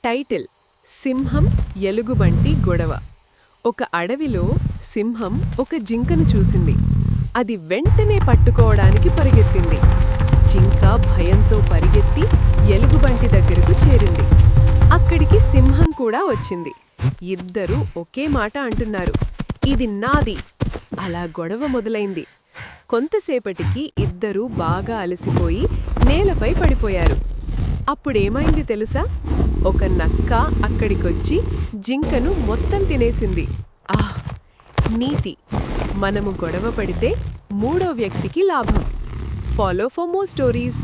Title: సింహం ఎలుగుబంటి గొడవ. ఒక అడవిలో సింహం ఒక జింకను చూసింది. అది వెంటనే పట్టుకోవడానికి పరిగెత్తింది. జింక భయంతో పరిగెత్తి ఎలుగుబంటి దగ్గరకు చేరింది. అక్కడికి సింహం కూడా వచ్చింది. ఇద్దరూ ఒకే మాట అంటున్నారు: ఇది నాది. అలా గొడవ మొదలైంది. కొంతసేపటికి ఇద్దరూ బాగా అలసిపోయి నేలపై పడిపోయారు. అప్పుడేమైంది తెలుసా? ఒక నక్క అక్కడికొచ్చి జింకను మొత్తం తినేసింది. ఆహ్! నీతి: మనము గొడవ పడితే మూడో వ్యక్తికి లాభం. Follow for more stories.